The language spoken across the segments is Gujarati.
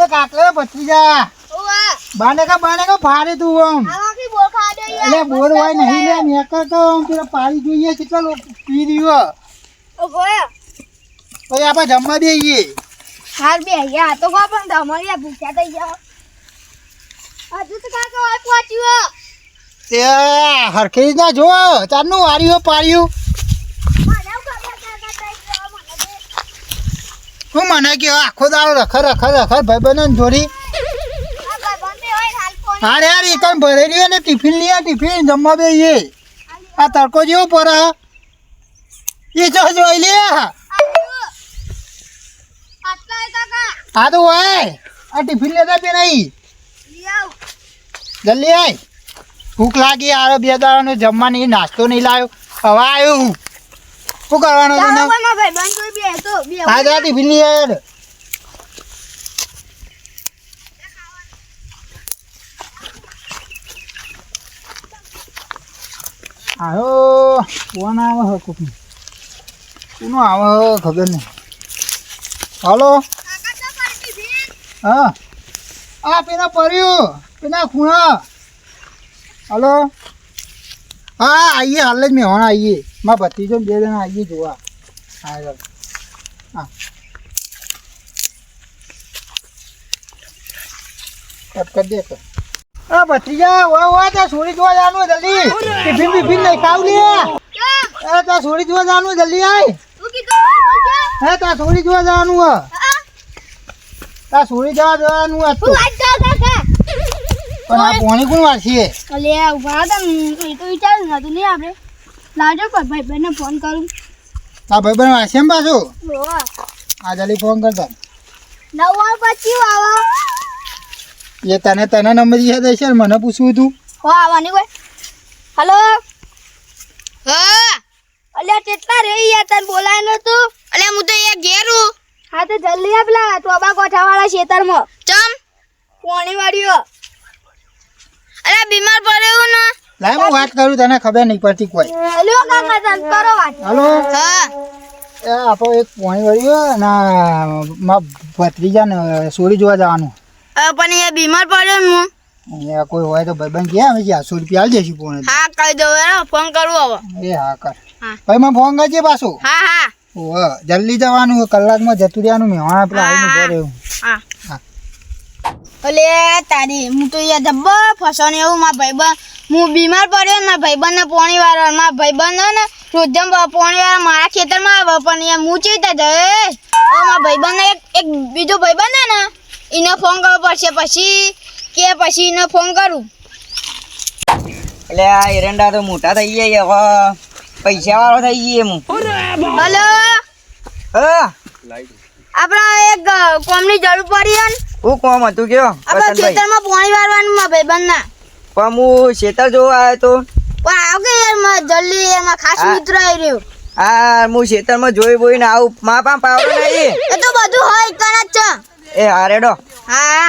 કાકલે ભત્રીજા બાને કા ફાડે તું આમ એટલે બોર હોય નહીં લે મેકર તો આમ પેલા પાડી જોઈએ કેટલા લોકો પી રહ્યો પછી આપણે જમવા દઈએ હાર બે યા તો કો પણ તમારી ભૂખ્યા થઈ જાવ હજુ તો કાકા હોય પહોંચ્યો તે હરખી ના જો ચારનું વાર્યું પાડ્યું હું મને કે આખો દાડો રખર ભાઈબંધો જોડી હારે યાર એ કામ ભરેલી અને ટિફિન લઈએ ટિફિન જમવા બેઈએ આ તડકો જેવો પર એ જો જોઈ લે હા તો હોય આ ટિફિન લેતા બે નહીં જલ્દી આય ભૂખ લાગી યાર બે દાડાનો જમવાની નાસ્તો નહીં લાવ્યો હવે આવ્યું શું કરવાનું તને હા જા ટિફિન લઈ યાર આવ્યો કોણ આવે હ કોકનું કોનું આવે ખબર નહીં હાલો હા આ પેલા પડ્યું પેલા ખૂણા હલો હા આવીએ હાલ જ મેં હમણાં આવીએ મારા ભત્રીજો બે જણા આવીએ જોવા હા ચાલો હા કટ કરી દે તો આ ભત્રીજા વા ત્યાં છોડી જોવા જવાનું જલ્દી ટિફિન બિફિન નહીં ખાવ લે એ ત્યાં છોડી જોવા જવાનું જલ્દી આય હે ત્યાં છોડી જોવા જવાનું હ ત્યાં છોડી જવાનું હતું પણ આ પાણી કોણ વાંચીએ અલે ઉભા હતા એ તો વિચાર્યું નતું નહીં આપણે લાવજો પણ ભાઈને ફોન કરું આ ભાઈબંધ વાંચે એમ પાછું આ જલ્દી ફોન કરતા 9 પછી આવો એ તને નંબર યાદ હશે ને મને પૂછવું તું હો આવવાની કોઈ હલો હા અલ્યા કેટલા રે યાર તને બોલાય નતું અલ્યા હું તો એક ઘેરું હા તો જલ્દી આ પેલા ટોબા કોઠાવાળા ખેતરમાં ચમ પોણી વાળ્યો અલ્યા બીમાર પડ્યો ને લાય હું વાત કરું તને ખબર નહીં પડતી કોઈ લ્યો કાકા તને કરો વાત હલો હા એ આપણો એક પોણી વાળ્યો ના મા ભત્રીજાને સોરી જોવા જવાનું પણ એ બીમાર પડ્યો ને અહીંયા કોઈ હોય તો ભાઈબંધ ગયા અમે 100 રૂપિયા આલી દેશું પોણે હા કહી દો ફોન કરું હવે એ હા કર ભાઈ મને ફોન કરજે પાછું હા હા ઓહ જલ્દી જવાનું કલાકમાં જતું રહેવાનું મહેમાન પેલા આવીને ભરે હા હા ઓલે તારી હું તો યાર જબ્બર ફસણ એવું મારા ભાઈબંધ હું બીમાર પડ્યો ને મારા ભાઈબંધને પોણી વાળા મારા ભાઈબંધ ને રોજમ પોણી વાળા મારા ખેતરમાં આવે પણ યાર હું ચીતા જાય મારા ભાઈબંધને એક બીજો ભાઈબંધ ને એને ફોન કરવો પડશે પછી એને ફોન કરું એટલે આ એરંડા તો મોટા થઈ ગયા હવે પૈસા વાળો થઈ ગયો હું હલો હા આપણા એક કોમની જરૂર પડી ને હું કોમ હતું કયો આપણા ખેતરમાં પાણી વાળવાનું મારા ભાઈબંધના પણ હું ખેતર જોવા આવ્યો તો પણ આવ કે યાર જલ્દી એમાં ખાસ મિત્ર આવી રહ્યો હા હું ખેતરમાં જોઈ બોઈને આવું મા પા પાવડો નહીં એ તો બધું હોય કણ જ છે એ હારેડો હા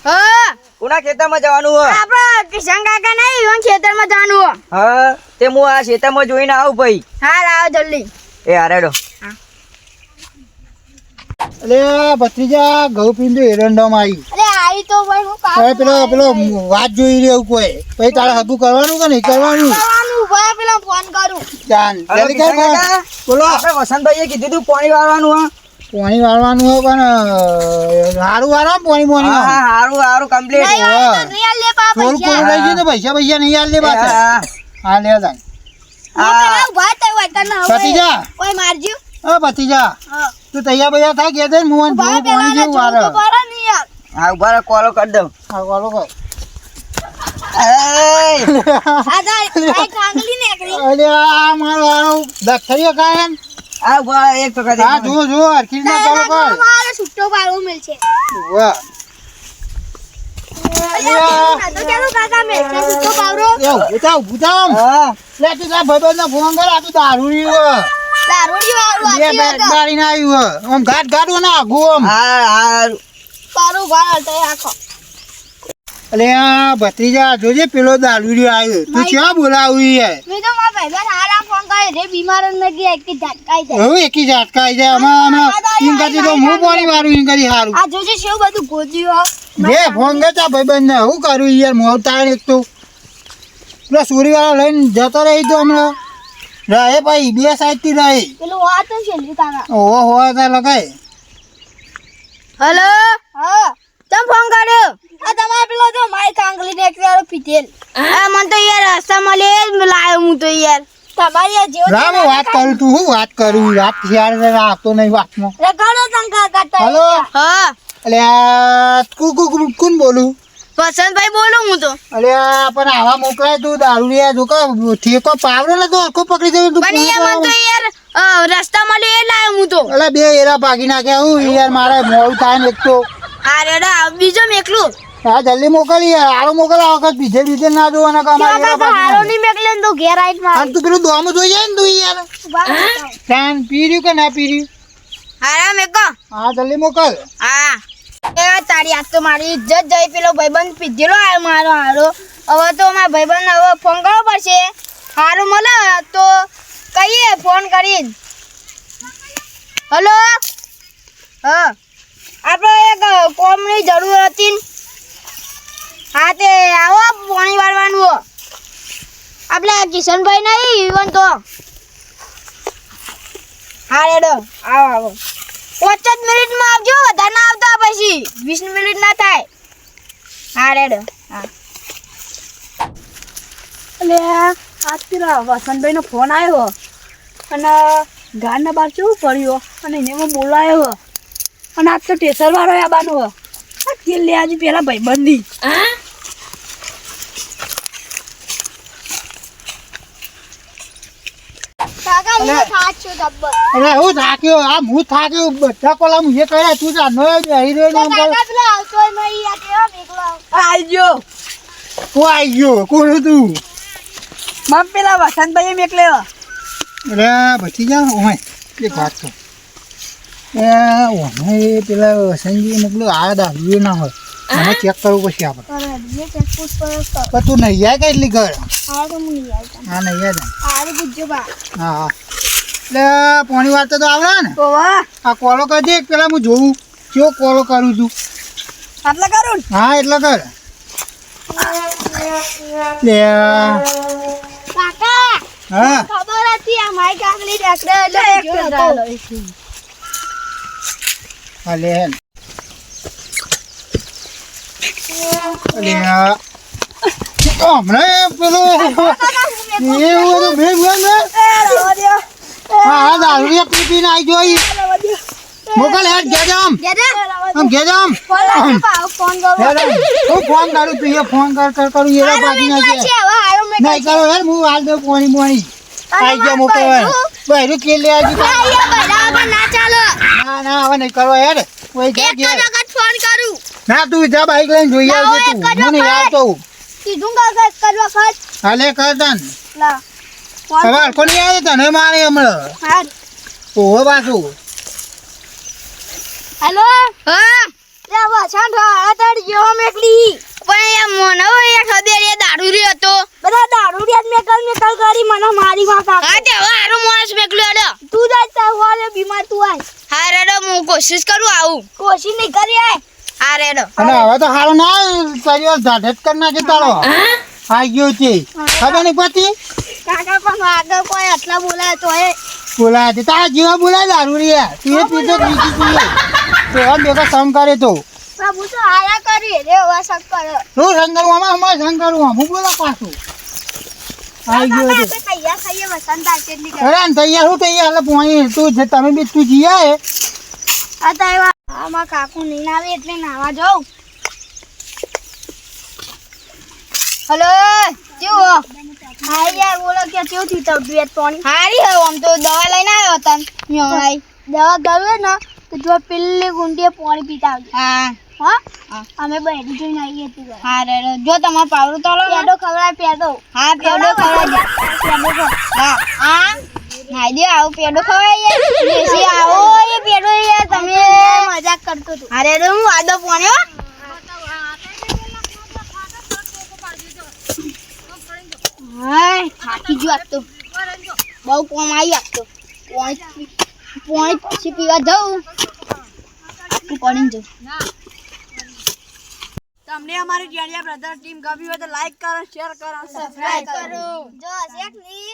હા કોના ખેતરમાં જવાનું હોય આપણા કિશન કાકા નહીં ઈવન ખેતરમાં જવાનું હોય હા તે હું આ ખેતરમાં જોઈને આવું ભાઈ હા લાવો જલ્દી એ હારેડો અરે ભત્રીજા ઘઉં પીને એરંડામાં આવી અરે આવી તો ભાઈ હું કામ પેલો વાત જોઈ રહ્યો કોઈ પછી તારે હગું કરવાનું કે નહીં કરવાનું ભાઈ પેલા ફોન કરું ચાલ જલ્દી કર બોલો આપણે વસંતભાઈએ કીધું તું પાણી વાળવાનું હા પાણી વાળવાનું હોય પણ સારું વાળો પાણી હા હારું કમ્પ્લીટ નહીં લે પા થોડું પૈસા લઈ ગયું તો પૈસા નહીં હાલ લે પાછા હા લે જાય ભાઈ તઈ હોય તને ભત્રીજા કોઈ મારજો ભત્રીજા હા તું તૈયાર થાય કે દે હું ભાઈ પાણી જેવું વારે પેલા નહીં યાર હા ઉભા કોલો કરી દઉં હા વાલો કર એ આ ભાઈ કાંગલી નીકળી અરે આ મારો દક્ષિણીય કાયમ આ ઉભા એક તો કરી હા જો હરખી ના ચાલો કર મારે છૂટો પાડવો મળશે વાહ તો ચાલો કાકા મેં છૂટો પાવરો ઉતાવ હા લે તું તારા ભાઈબંધને ફોન કર આ તું દારૂડી દારૂડી વાળું બે ગાડી ના આવ્યું આમ ઘાટ ઘાટ ના આગું આમ હા પારું ભાળ તો આખો અલે આ ભત્રીજા જોજે પેલો દારૂડિયો આવ્યો તું ક્યાં બોલાવી યાર મેં તો મારા ભાઈબંધ હારા ફોન કરે રે બીમાર ને કે એક ઝટકાઈ જાય હવે એકી ઝાટકાઈ જાય આમાં ઈન કરતી તો હું પાણી વાળું ઈન કરી હારું આ જોજે શેવ બધું ગોત્યું બે ફોન કરતા ભાઈબંધ ને હું કરું યાર મોટાણ એક તો પેલો સુરીવાળા લઈને જતો રહી તો હમણાં રહે ભાઈ બે સાઈડ થી રહે પેલું વાત છે ને તારા ઓહો હોવા તા લગાય હેલો હા તમ ફોન કર્યો આ તમારે પેલો જો માઈક આંગલી ને એકવાર પીધેલ આ મને તો યાર રસ્તામાં લે લાયો હું તો યાર તમારી આ જેવો રામ વાત કરું તું હું વાત કરું વાત શિયાળ રાખતો નહીં વાતમાં રેકોર્ડો તંકા કરતા હેલો હા અલે આ કોણ બોલું વસંતભાઈ બોલું હું તો અલે આ પણ આવા મોકલાય તું દારૂડિયા જો કા ઠેકો પાવડો નતો આખો પકડી દે તું પણ યાર મને તો યાર રસ્તામાં લે લાયો હું તો અલે બે એરા ભાગી નાખ્યા હું યાર મારે મોડું થાય ને એક તો આ રેડા બીજો મેકલું હા જલ્દી મોકલ યાર આરો મોકલ આ વખત બીજે ના દો અને અમારે એરા ભાગી હારો ની મેકલે તો ઘેર આઈટ માં નાખે. તું પેલું દોમ જોઈ જાય ને તું યાર કાન પી રહ્યું કે ના પી રહ્યું હારા મેકો હા જલ્દી મોકલ હા એ તારી આજ તો મારી ઇજ્જત જઈ પેલો ભાઈબંધ પીધેલો આવ્યો મારો હારો હવે તો મારા ભાઈબંધ હવે ફોન કરવો પડશે હારો મળે તો કહીએ ફોન કરીને હલો હા આપણે એક કોમની જરૂર હતી ને. હા તે આવો પાણી વાળવાનું હો આપણે કિશનભાઈ નહીં ઈવન તો હા રેડો આવો આવો 5 મિનિટમાં આવજો વધારે ના આવતા પછી 20 મિનિટ ના થાય હા રેડો હા એટલે આજ પેલા વસંતભાઈનો ફોન આવ્યો અને ગારના બાર કેવું પડ્યો અને એને બોલાયો અને આજ તો ટેસરવાળો આવવાનો આ તેલ લે આજે પેલા ભાઈબંધી કાકા હું થાક છું જબ્બર અરે હું થાક્યો આ હું થાક્યો બધા કોલા હું એ કર્યા તું જાનો બેહી રહ્યો ને આમ કર. કાકા પેલા આવતો નહીં આ કેવો મેકલો આવજો તું આઈ ગયો કોણ તું મમ પેલા વસંતભાઈએ મેકલ્યો અરે બચી જા ઓય એક વાત તો એ ઓને પેલા સંજી મોકલો આ દારૂ ના હોય મને ચેક કરવું પછી આપણે અરે ચેક પૂછ પર પણ તું નહીં જાય કે એટલી ઘર આ તો હું નહીં આવતા હા નહીં જાય આ પૂછજો બા હા હા એટલે પાણી વાળતા તો આવડે ને તો વાહ આ કોલો કરજે પેલા હું જોઉં કેવો કોલો કરું છું આટલા કરું ને હા એટલે કર લે કાકા હા ખબર હતી આ માઈક આંગળી ઢાકડે એટલે એક જો જ હતો. હા લે હેલ અલે હમણાં પેલો એવું હતું મેં હા હા દારૂ પી પીને આવી જોઈ મોકલ હેડ ગેજામ આમ ગેજામ ફોન કરો હું ફોન કરું તું એ ફોન કરું એરા બાકી ના છે નહીં કરો યાર હું હાલ દઉં પાણી પાણી આવી ગયો મોકલ બહેરું કે લે આજુ ના ચાલો ના ના હવે નહીં કરવા યાર ઓય જા એક ઘેર. વખત ફોન કરું ના તું જા બાઈક લઈને જોઈ ના, આવજે હવે તું કરજો હું નહીં ભાઈ. આવતો કીધું કાકા એક વખત હાલે કર તાન લા સવાર કોની આવે તને મારે હમણાં હા ઓહો પાછું હેલો હા લે વછાણ ઠાળા તડ જો મેકલી પણ એ મોનો એ ખબર એ દારૂ રી હતો બધા દારૂ રી મેકલ કરી મને મારી માં કાકા હા તે હવે હારો માણસ મેકલ્યો અડો તું જાય તા વાલે બીમાર તું આય હા રેડો હું કોશિશ કરું આવું કોશિશ નહીં કરી આય હા રેડો અને હવે તો હારો ના કર્યો ઝાઢટ કર નાખે તાળો આ ગયો છે ખબર નહીં પતી કાકા પણ આગળ કોઈ આટલા બોલાય તો એ બોલાય છે તારા જેવા બોલાય દારૂ રે તું એ પીધો કે બીજી પીએ તો એમ બેકો સમ કરે તો પ્રભુ તો આયા કરી રે વસક કર તું સંગરવામાં અમારે સંગરવામાં હું બોલા પાછું આવી ગયો છે તૈયાર થઈએ વસંત આ કેટલી અરે ને તૈયાર હું તૈયાર એટલે પોણી તું છે તમે બી તું જીયા હે આ તો એવા આમાં કાકુ નહીં આવે એટલે નાવા જાઉં હલો કેવો હા યાર બોલો કે કેવું થયું તબિયત પાણી હારી હવે આમ તો દવા લઈને આવ્યો હતા ન્યોણાઈ દવા ગળવે ને તો જો પેલી ગુંડીએ પાણી પીતા આવજો હા અમે બહેરી જોઈને આવીએ હતી હા રે જો તમારો પાવડો તોલો પેડો ખવડાય પેડો હા પેડો ખવડાય હા હા નાઈ દે આવો પેડો ખવડાય દેશી આવો એ પેડો યાર તમે મજાક કરતો હતો અરે હું આદો પોણ્યો હાય થાકી ગયો આજ તો બહુ કોમ આવી આજ તો પોણી પછી પીવા જાઉં આટલું કરીને જાઉં. તમને અમારી જેડિયા બ્રધર ટીમ ગમી હોય તો લાઈક કરો, શેર કરો, સબસ્ક્રાઇબ કરો. જો શેખ ની